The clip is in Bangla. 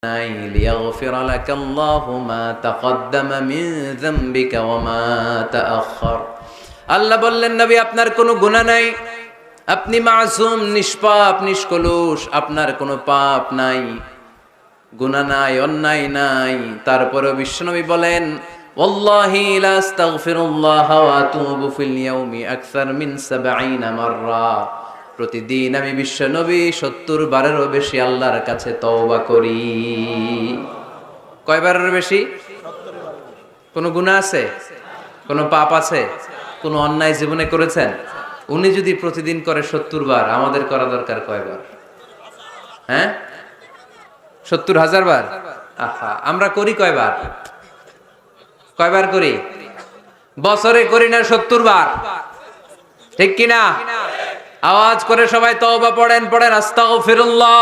ليغفر لك الله ما تقدم من ذنبك وما تأخر আল্লাহ বললেন নবী আপনার কোনো গুনাহ নাই, আপনি মাসুম, নিষ্পাপ, নিষ্কলুষ, আপনার কোনো পাপ নাই, গুনাহ নাই, অন্যায় নাই। তারপরে বিশ্বনবী বলেন ওয়াল্লাহি লা আস্তাগফিরুল্লাহ ওয়া আতুবু ফিল ইয়াউমি আকসার মিন 70 মাররা, প্রতিদিন আমি বিশ্বনবী 70 বারেরও বেশি আল্লাহর কাছে তওবা করি। কয়বারের বেশি? 70 বার। কোনো গুনাহ আছে? কোনো পাপ আছে? কোনো অন্যায় জীবনে করেছেন? উনি যদি প্রতিদিন করে 70 বার, আমাদের করা দরকার কয়বার? হ্যাঁ, 70,000 বার। আহা, আমরা করি কয়বার? কয়বার করি? বছরে করি না 70 বার, ঠিক কিনা? আওয়াজ করে সবাই তওবা পড়েন, পড়েন আস্তাগফিরুল্লাহ।